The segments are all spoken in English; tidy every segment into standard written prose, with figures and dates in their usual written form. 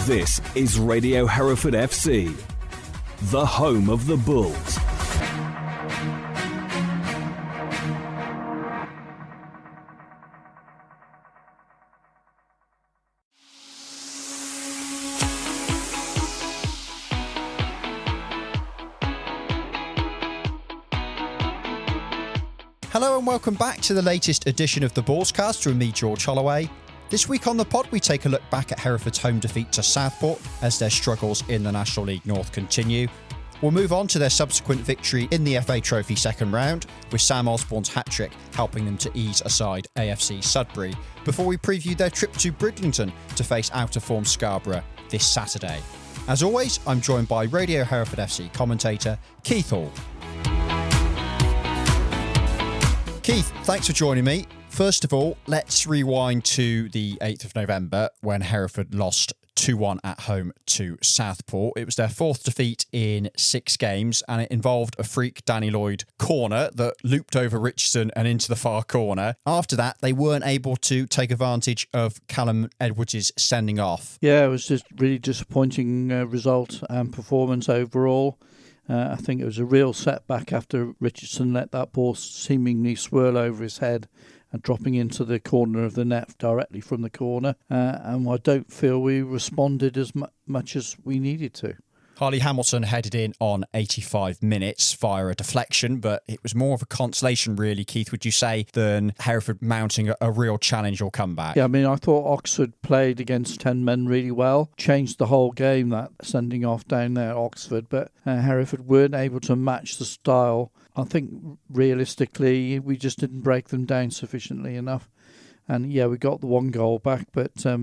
This is Radio Hereford FC, the home of the Bulls. Hello and welcome back to the latest edition of the Bullscast from me, George Holloway. This week on the pod, we take a look back at Hereford's home defeat to Southport as their struggles in the National League North continue. We'll move on to their subsequent victory in the FA Trophy second round, with Sam Osborne's hat-trick helping them to ease aside AFC Sudbury, before we preview their trip to Bridlington to face out-of-form Scarborough this Saturday. As always, I'm joined by Radio Hereford FC commentator Keith Hall. Keith, thanks for joining me. First of all, let's rewind to the 8th of November when Hereford lost 2-1 at home to Southport. It was their fourth defeat in 6 games, and it involved a freak Danny Lloyd corner that looped over Richardson and into the far corner. After that, they weren't able to take advantage of Callum Edwards' sending off. Yeah, it was just really disappointing result and performance overall. I think it was a real setback after Richardson let that ball seemingly swirl over his head and dropping into the corner of the net directly from the corner. And I don't feel we responded as much as we needed to. Harley Hamilton headed in on 85 minutes via a deflection, but it was more of a consolation, really, Keith, would you say, than Hereford mounting a real challenge or comeback? Yeah, I mean, I thought Oxford played against 10 men really well, changed the whole game, that sending off down there at Oxford, but Hereford weren't able to match the style. I think, realistically, we just didn't break them down sufficiently enough. And yeah, we got the 1 goal back, but I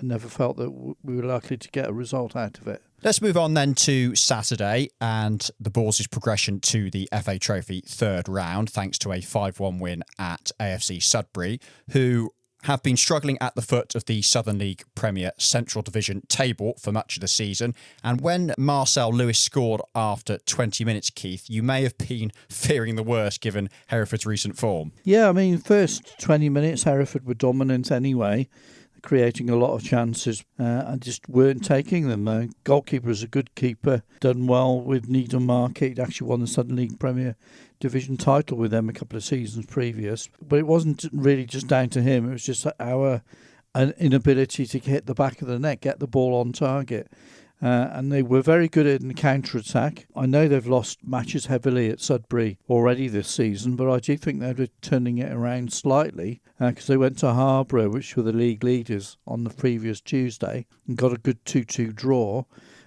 never felt that we were likely to get a result out of it. Let's move on then to Saturday and the Bulls' progression to the FA Trophy third round, thanks to a 5-1 win at AFC Sudbury, who have been struggling at the foot of the Southern League Premier Central Division table for much of the season. And when Marcel Lewis scored after 20 minutes, Keith, you may have been fearing the worst given Hereford's recent form. Yeah, I mean, first 20 minutes, Hereford were dominant anyway, creating a lot of chances and just weren't taking them. Goalkeeper was a good keeper, done well with Needham Market. He'd actually won the Southern League Premier Division title with them a couple of seasons previous. But it wasn't really just down to him. It was just our inability to hit the back of the net, get the ball on target. And they were very good in the counter-attack. I know they've lost matches heavily at Sudbury already this season, but I do think they're turning it around slightly because they went to Harborough, which were the league leaders, on the previous Tuesday and got a good 2-2 draw.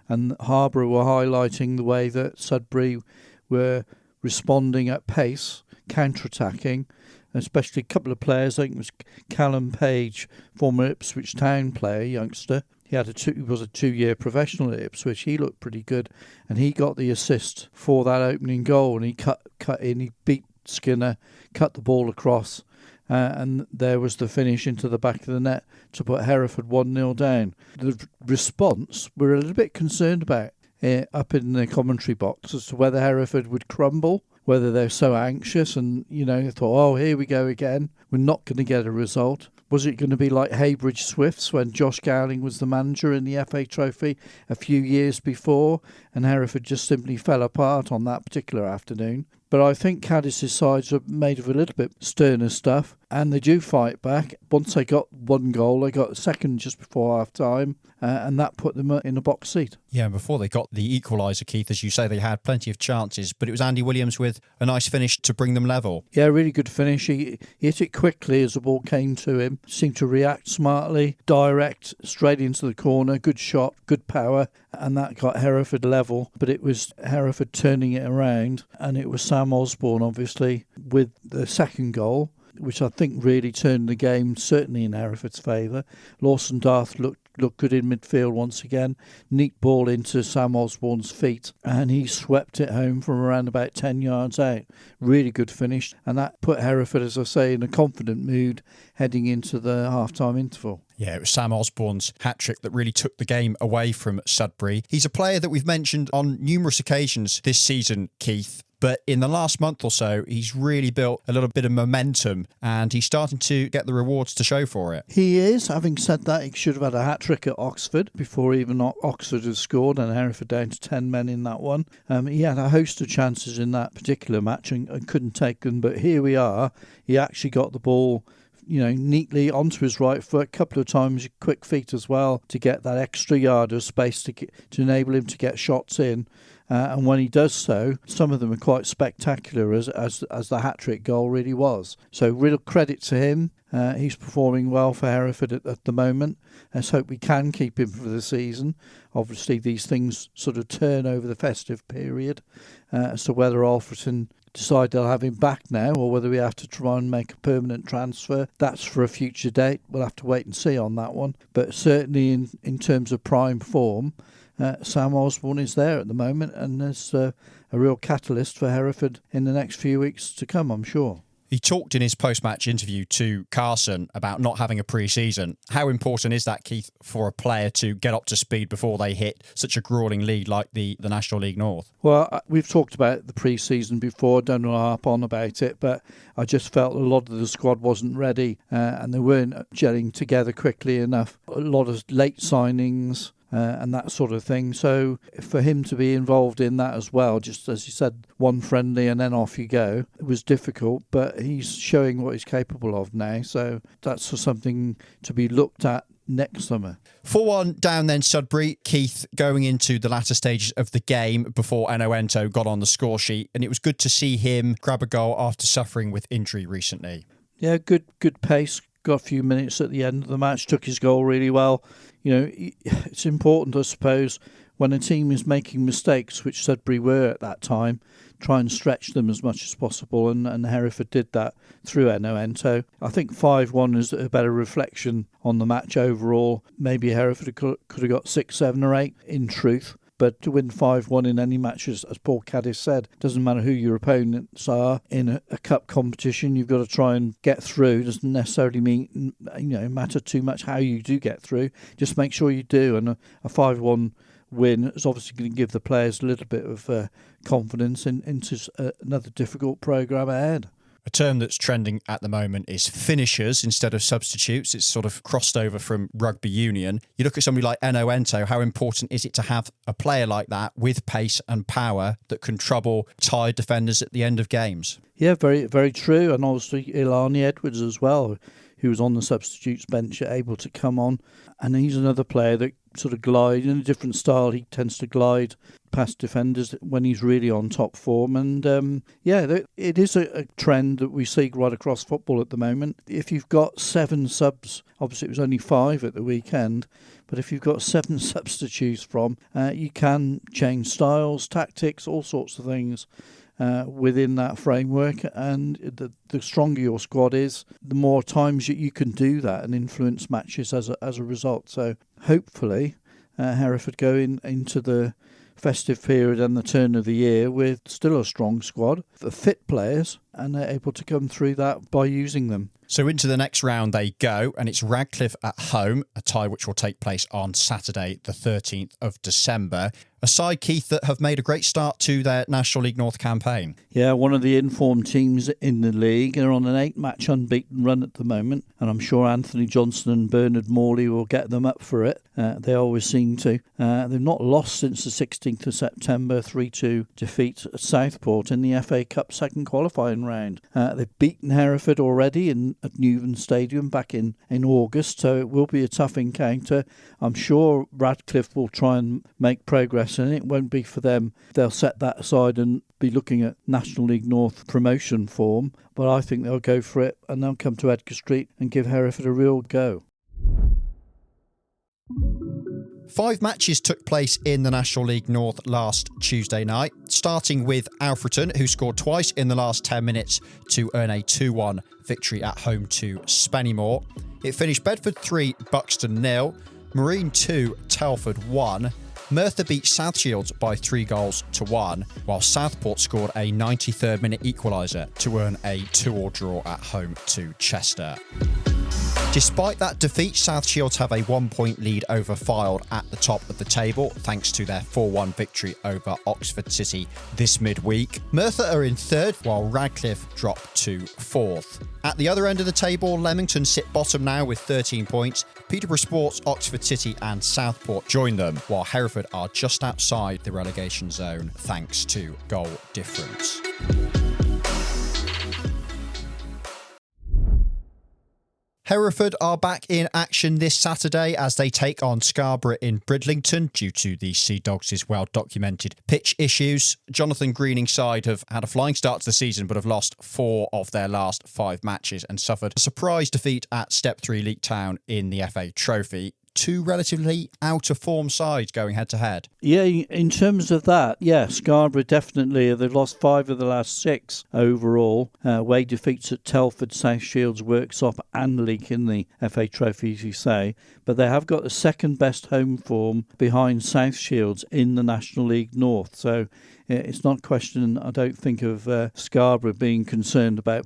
And Harborough were highlighting the way that Sudbury were responding at pace, counter-attacking, especially a couple of players. I think it was Callum Page, former Ipswich Town player, youngster. He was a 2-year professional at Ipswich. He looked pretty good, and he got the assist for that opening goal. And he cut in. He beat Skinner, cut the ball across, and there was the finish into the back of the net to put Hereford 1-0 down. The response we're a little bit concerned about up in the commentary box as to whether Hereford would crumble, whether they're so anxious and they thought, oh, here we go again. We're not going to get a result. Was it going to be like Haybridge Swifts when Josh Gowling was the manager in the FA Trophy a few years before and Hereford just simply fell apart on that particular afternoon? But I think Caddis' sides are made of a little bit sterner stuff and they do fight back. Once they got 1 goal, they got a second just before half-time and that put them in a box seat. Yeah, before they got the equaliser, Keith, as you say, they had plenty of chances, but it was Andy Williams with a nice finish to bring them level. Yeah, really good finish. He hit it quickly as the ball came to him, seemed to react smartly, direct, straight into the corner, good shot, good power, and that got Hereford level. But it was Hereford turning it around, and it was Sam Osborne, obviously, with the second goal, which I think really turned the game certainly in Hereford's favour. Lawson Darth looked good in midfield once again. Neat ball into Sam Osborne's feet and he swept it home from around about 10 yards out. Really good finish, and that put Hereford, as I say, in a confident mood heading into the half-time interval. Yeah, it was Sam Osborne's hat-trick that really took the game away from Sudbury. He's a player that we've mentioned on numerous occasions this season, Keith, but in the last month or so, he's really built a little bit of momentum and he's starting to get the rewards to show for it. He is. Having said that, he should have had a hat-trick at Oxford before even Oxford had scored, and Hereford down to 10 men in that one. He had a host of chances in that particular match and couldn't take them, but here we are. He actually got the ball neatly onto his right foot, a couple of times, quick feet as well, to get that extra yard of space to enable him to get shots in. And when he does so, some of them are quite spectacular, as the hat-trick goal really was. So real credit to him. He's performing well for Hereford at the moment. Let's hope we can keep him for the season. Obviously, these things sort of turn over the festive period as to whether Alfreton decide they'll have him back now or whether we have to try and make a permanent transfer. That's for a future date. We'll have to wait and see on that one. But certainly in terms of prime form, Sam Osborne is there at the moment, and there's a real catalyst for Hereford in the next few weeks to come, I'm sure. He talked in his post-match interview to Carson about not having a pre-season. How important is that, Keith, for a player to get up to speed before they hit such a gruelling league like the National League North? Well, we've talked about the pre-season before, don't want to harp on about it, but I just felt a lot of the squad wasn't ready and they weren't gelling together quickly enough. A lot of late signings, and that sort of thing. So for him to be involved in that as well, just as you said, one friendly and then off you go, it was difficult, but he's showing what he's capable of now. So that's something to be looked at next summer. 4-1 down then Sudbury. Keith, going into the latter stages of the game before Enoento got on the score sheet, and it was good to see him grab a goal after suffering with injury recently. Yeah, good pace. Got a few minutes at the end of the match, took his goal really well. It's important, I suppose, when a team is making mistakes, which Sudbury were at that time, try and stretch them as much as possible, and Hereford did that through Enoento. I think 5-1 is a better reflection on the match overall. Maybe Hereford could have got 6, 7 or 8 in truth. But to win 5-1 in any match, as Paul Caddis said, doesn't matter who your opponents are in a cup competition. You've got to try and get through. Doesn't necessarily mean matter too much how you do get through. Just make sure you do. And a 5-1 win is obviously going to give the players a little bit of confidence into another difficult programme ahead. A term that's trending at the moment is finishers instead of substitutes. It's sort of crossed over from rugby union. You look at somebody like Enoento, how important is it to have a player like that with pace and power that can trouble tired defenders at the end of games? Yeah, very, very true. And obviously Ilani Edwards as well, who was on the substitutes bench, able to come on. And he's another player that sort of glides in a different style. He tends to glide past defenders when he's really on top form. And it is a trend that we see right across football at the moment. If you've got 7 subs, obviously it was only 5 at the weekend, but if you've got 7 subs to choose from, you can change styles, tactics, all sorts of things within that framework. And the stronger your squad is, the more times you can do that and influence matches as a result. So hopefully Hereford go into the festive period and the turn of the year with still a strong squad, the fit players, and they're able to come through that by using them. So into the next round they go, and it's Radcliffe at home, a tie which will take place on Saturday, the 13th of December. A side, Keith, that have made a great start to their National League North campaign. Yeah, one of the informed teams in the league. They're on an 8-match unbeaten run at the moment, and I'm sure Anthony Johnson and Bernard Morley will get them up for it. They always seem to. They've not lost since the 16th of September, 3-2 defeat at Southport in the FA Cup second qualifying round. They've beaten Hereford already at Newton Stadium back in August, so it will be a tough encounter. I'm sure Radcliffe will try and make progress, and it won't be for them. They'll set that aside and be looking at National League North promotion form, but I think they'll go for it and they'll come to Edgar Street and give Hereford a real go. 5 matches took place in the National League North last Tuesday night, starting with Alfreton, who scored twice in the last 10 minutes to earn a 2-1 victory at home to Spennymoor. It finished Bedford 3, Buxton 0, Marine 2, Telford 1. Merthyr beat South Shields by 3-1, while Southport scored a 93rd minute equaliser to earn a 2-2 draw at home to Chester. Despite that defeat, South Shields have a 1-point lead over Fylde at the top of the table, thanks to their 4-1 victory over Oxford City this midweek. Merthyr are in third, while Radcliffe drop to fourth. At the other end of the table, Leamington sit bottom now with 13 points. Peterborough Sports, Oxford City and Southport join them, while Hereford are just outside the relegation zone thanks to goal difference. Hereford are back in action this Saturday as they take on Scarborough in Bridlington due to the Sea Dogs' well-documented pitch issues. Jonathan Greening's side have had a flying start to the season but have lost 4 of their last 5 matches and suffered a surprise defeat at Step 3 Leek Town in the FA Trophy. 2 relatively out-of-form sides going head-to-head. Yeah, in terms of that, yeah, Scarborough definitely, they've lost 5 of the last 6 overall. Away defeats at Telford, South Shields, Worksop and Leek in the FA Trophy, as you say. But they have got the second best home form behind South Shields in the National League North. So it's not a question, I don't think, of Scarborough being concerned about,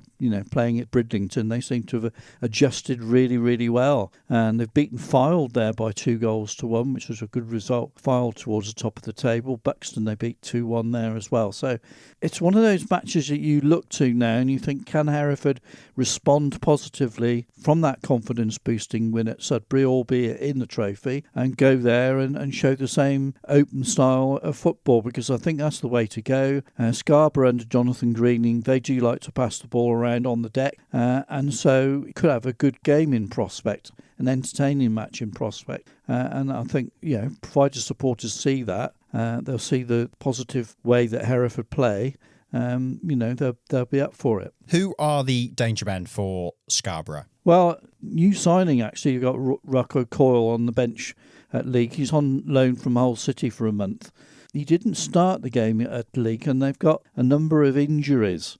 playing at Bridlington. They seem to have adjusted really, really well. And they've beaten Fylde there by 2-1, which was a good result. Fylde towards the top of the table. Buxton, they beat 2-1 there as well. So it's one of those matches that you look to now and you think, can Hereford respond positively from that confidence-boosting win at Sudbury, albeit in the trophy, and go there and show the same open style of football? Because I think that's the way to go. Scarborough under Jonathan Greening, they do like to pass the ball around on the deck, and so could have a good game in prospect, an entertaining match in prospect. And I think, provided supporters see that, they'll see the positive way that Hereford play. They'll be up for it. Who are the danger men for Scarborough? Well, new signing actually. You've got Rocco Coyle on the bench at Leek. He's on loan from Hull City for a month. He didn't start the game at Leek, and they've got a number of injuries.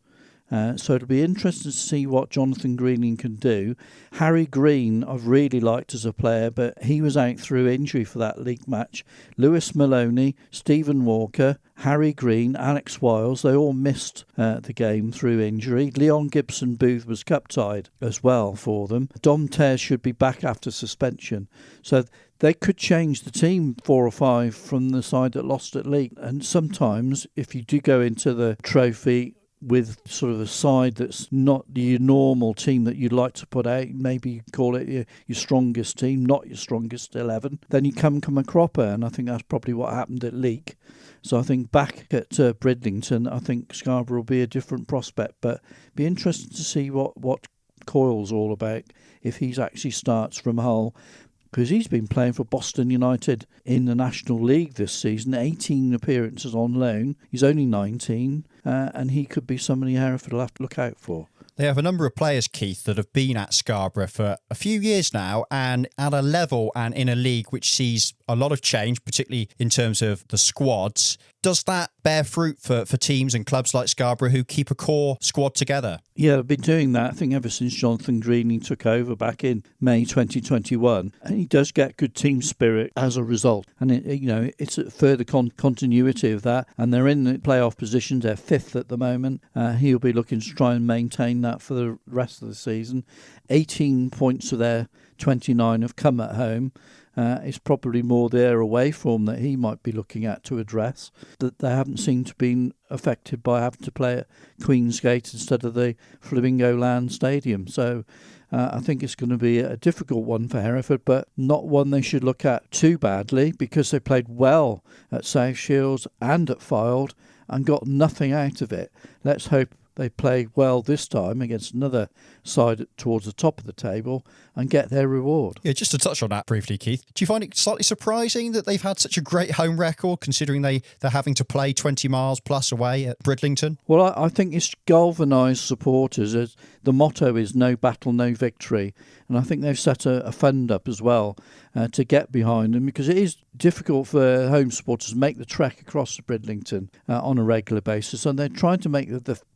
So it'll be interesting to see what Jonathan Greening can do. Harry Green, I've really liked as a player, but he was out through injury for that league match. Lewis Maloney, Stephen Walker, Harry Green, Alex Wiles, they all missed the game through injury. Leon Gibson Booth was cup-tied as well for them. Dom Teres should be back after suspension. So they could change the team 4 or 5 from the side that lost at Leek. And sometimes, if you do go into the trophy with sort of a side that's not your normal team that you'd like to put out, maybe you call it your strongest team, not your strongest 11, then you come a cropper, and I think that's probably what happened at Leek. So I think back at Bridlington, I think Scarborough will be a different prospect, but be interesting to see what Coyle's all about if he actually starts from Hull, because he's been playing for Boston United in the National League this season, 18 appearances on loan. He's only 19, and he could be somebody Hereford will have to look out for. They have a number of players, Keith, that have been at Scarborough for a few years now and at a level and in a league which sees a lot of change, particularly in terms of the squads. Does that bear fruit for teams and clubs like Scarborough who keep a core squad together? Yeah, I've been doing that, I think, ever since Jonathan Greening took over back in May 2021. And he does get good team spirit as a result. And, it's a further continuity of that. And they're in the playoff positions. They're 5th at the moment. He'll be looking to try and maintain that for the rest of the season. 18 points of their 29 have come at home. It's probably more their away form that he might be looking at to address, that they haven't seemed to be affected by having to play at Queensgate instead of the Flamingo Land Stadium. So I think it's going to be a difficult one for Hereford, but not one they should look at too badly, because they played well at South Shields and at Fylde and got nothing out of it. Let's hope they play well this time against another side towards the top of the table and get their reward. Yeah, just to touch on that briefly, Keith, do you find it slightly surprising that they've had such a great home record, considering they're having to play 20 miles plus away at Bridlington? Well, I think it's galvanised supporters. As the motto is no battle, no victory. And I think they've set a fund up as well to get behind them, because it is difficult for home supporters to make the trek across to Bridlington on a regular basis, and they're trying to make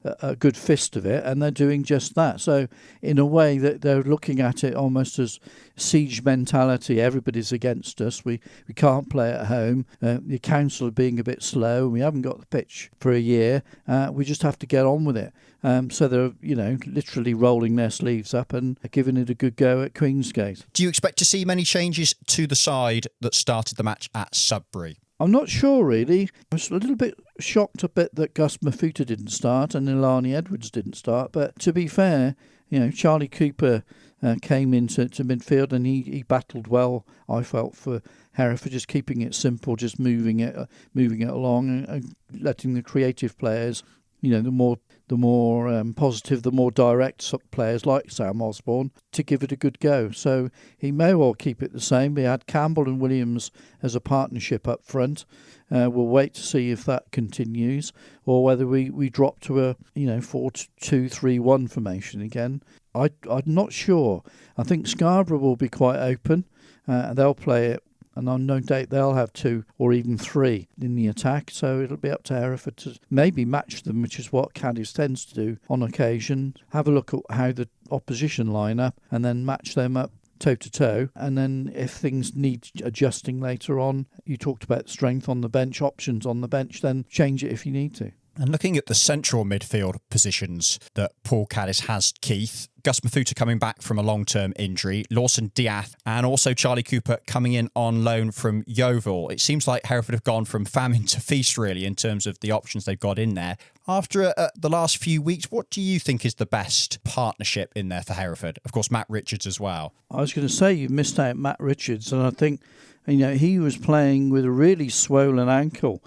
a good fist of it, and they're doing just that. So in a way that they're looking at it on almost as siege mentality. Everybody's against us. We can't play at home. The council are being a bit slow. We haven't got the pitch for a year. We just have to get on with it. So they're, literally rolling their sleeves up and giving it a good go at Queensgate. Do you expect to see many changes to the side that started the match at Sudbury? I'm not sure, really. I was a little bit shocked that Gus Mafuta didn't start and Ilani Edwards didn't start. But to be fair, Charlie Cooper came into midfield and he battled well, I felt, for Hereford, just keeping it simple, just moving it along and letting the creative players, the more positive, the more direct players like Sam Osborne to give it a good go. So he may well keep it the same. We had Campbell and Williams as a partnership up front. We'll wait to see if that continues or whether we drop to a 4-2-3-1 formation again. I'm not sure. I think Scarborough will be quite open. They'll play it. And on no doubt they'll have 2 or even 3 in the attack. So it'll be up to Hereford to maybe match them, which is what Caddis tends to do on occasion. Have a look at how the opposition line up and then match them up toe-to-toe. And then if things need adjusting later on, you talked about strength on the bench, options on the bench, then change it if you need to. And looking at the central midfield positions that Paul Caddis has, Keith, Gus Mafuta coming back from a long-term injury, Lawson Diath, and also Charlie Cooper coming in on loan from Yeovil. It seems like Hereford have gone from famine to feast, really, in terms of the options they've got in there. After the last few weeks, what do you think is the best partnership in there for Hereford? Of course, Matt Richards as well. I was going to say you missed out Matt Richards, and I think he was playing with a really swollen ankle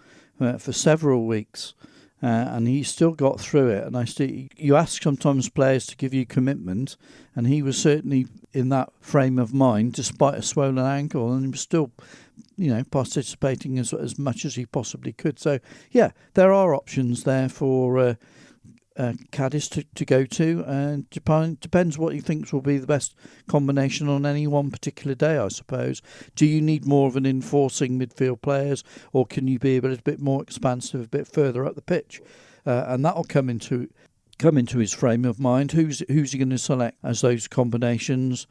for several weeks. And he still got through it. And you ask sometimes players to give you commitment, and he was certainly in that frame of mind, despite a swollen ankle, and he was still, participating as much as he possibly could. So, yeah, there are options there for Caddis to go to, and depends what he thinks will be the best combination on any one particular day, I suppose. Do you need more of an enforcing midfield players, or can you be a little bit more expansive, a bit further up the pitch? And that'll come into his frame of mind. Who's he going to select as those combinations?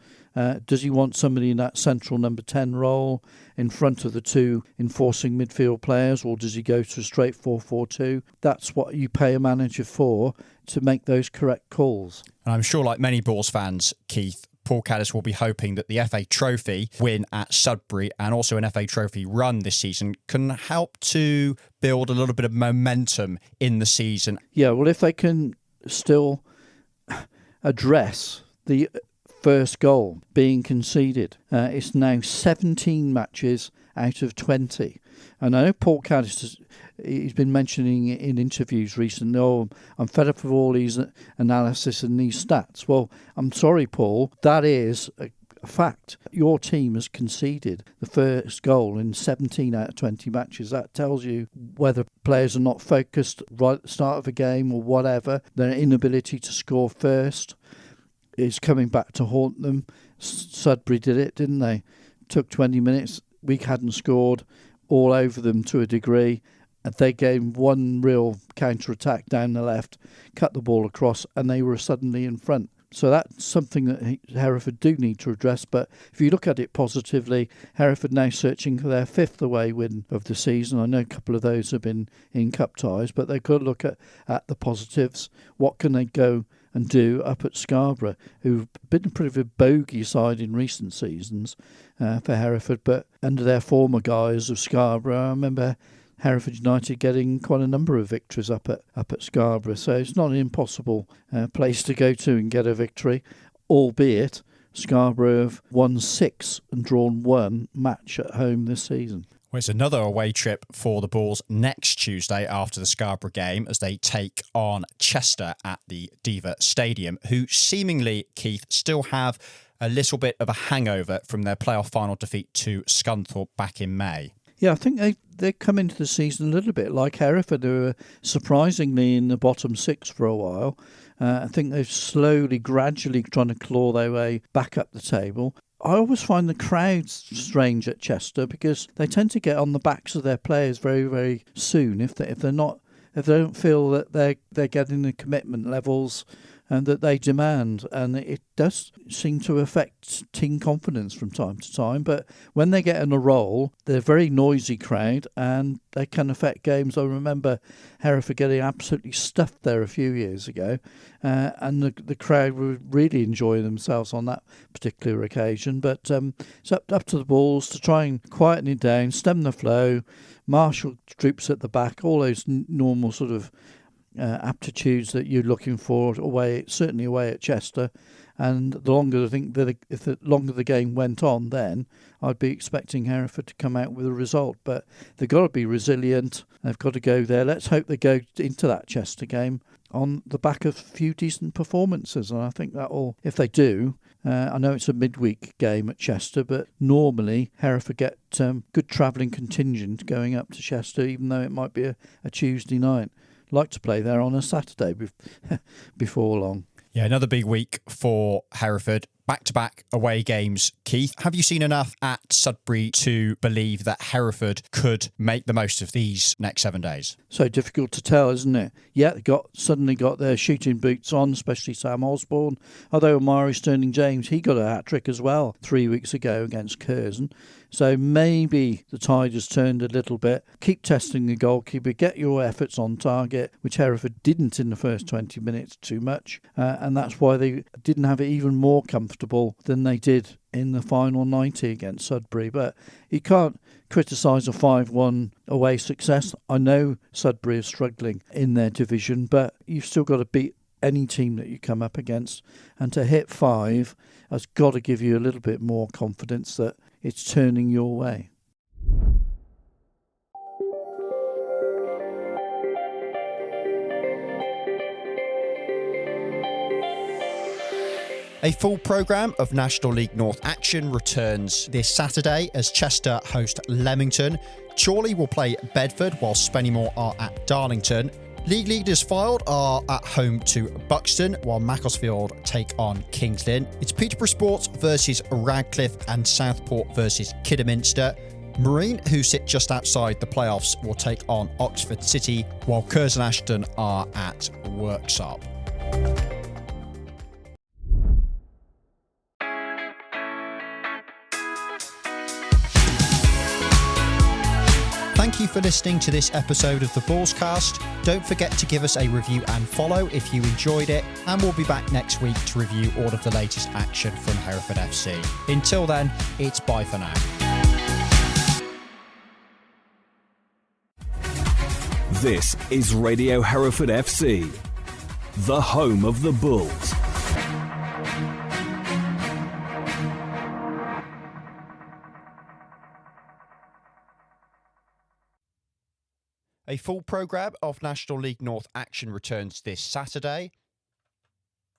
Does he want somebody in that central number 10 role in front of the 2 enforcing midfield players, or does he go to a straight 4-4-2? That's what you pay a manager for, to make those correct calls. And I'm sure, like many Bulls fans, Keith, Paul Caddis will be hoping that the FA Trophy win at Sudbury and also an FA Trophy run this season can help to build a little bit of momentum in the season. Yeah, well, if they can still address the first goal being conceded. It's now 17 matches out of 20. And I know Paul Caddis, he's been mentioning in interviews recently, I'm fed up with all these analysis and these stats. Well, I'm sorry, Paul, that is a fact. Your team has conceded the first goal in 17 out of 20 matches. That tells you whether players are not focused right at the start of a game or whatever. Their inability to score first is coming back to haunt them. Sudbury did it, didn't they? Took 20 minutes. We hadn't scored, all over them to a degree. They gave one real counter-attack down the left, cut the ball across, and they were suddenly in front. So that's something that Hereford do need to address. But if you look at it positively, Hereford now searching for their 5th away win of the season. I know a couple of those have been in cup ties, but they've got to look at the positives. What can they go and do up at Scarborough, who've been a pretty of a bogey side in recent seasons for Hereford, but under their former guys of Scarborough, I remember Hereford United getting quite a number of victories up at Scarborough. So it's not an impossible place to go to and get a victory, albeit Scarborough have won 6 and drawn 1 match at home this season. Well, it's another away trip for the Bulls next Tuesday after the Scarborough game as they take on Chester at the Diva Stadium, who seemingly, Keith, still have a little bit of a hangover from their playoff final defeat to Scunthorpe back in May. Yeah, I think they come into the season a little bit like Hereford. They were surprisingly in the bottom 6 for a while. I think they've slowly, gradually trying to claw their way back up the table. I always find the crowds strange at Chester because they tend to get on the backs of their players very, very soon. If they don't feel that they're getting the commitment levels and that they demand, and it does seem to affect team confidence from time to time. But when they get in a roll, they're a very noisy crowd, and they can affect games. I remember Hereford getting absolutely stuffed there a few years ago, and the crowd were really enjoying themselves on that particular occasion. But it's up to the Bulls to try and quieten it down, stem the flow, marshal troops at the back, all those normal sort of aptitudes that you're looking for certainly away at Chester. And the longer if the longer the game went on, then I'd be expecting Hereford to come out with a result. But they've got to be resilient. They've got to go there. Let's hope they go into that Chester game on the back of a few decent performances. And I think if they do, I know it's a midweek game at Chester, but normally Hereford get good travelling contingent going up to Chester, even though it might be a Tuesday night. Like to play there on a Saturday before long. Yeah, another big week for Hereford. Back-to-back away games. Keith, have you seen enough at Sudbury to believe that Hereford could make the most of these next 7 days? So difficult to tell, isn't it? Yeah, they suddenly got their shooting boots on, especially Sam Osborne. Although Omari Sterling-James, he got a hat-trick as well 3 weeks ago against Curzon. So maybe the tide has turned a little bit. Keep testing the goalkeeper. Get your efforts on target, which Hereford didn't in the first 20 minutes too much. And that's why they didn't have it even more comfortable than they did in the final 90 against Sudbury. But you can't criticise a 5-1 away success. I know Sudbury is struggling in their division, but you've still got to beat any team that you come up against. And to hit 5 has got to give you a little bit more confidence that it's turning your way. A full programme of National League North action returns this Saturday as Chester host Leamington. Chorley will play Bedford while Spennymoor are at Darlington. League leaders Fylde are at home to Buxton, while Macclesfield take on Kings Lynn. It's Peterborough Sports versus Radcliffe and Southport versus Kidderminster. Marine, who sit just outside the playoffs, will take on Oxford City, while Curzon Ashton are at Worksop. Thank you for listening to this episode of the Bullscast. Don't forget to give us a review and follow if you enjoyed it, and we'll be back next week to review all of the latest action from Hereford FC. Until then, it's bye for now. This is Radio Hereford FC, the home of the Bulls. A full programme of National League North action returns this Saturday.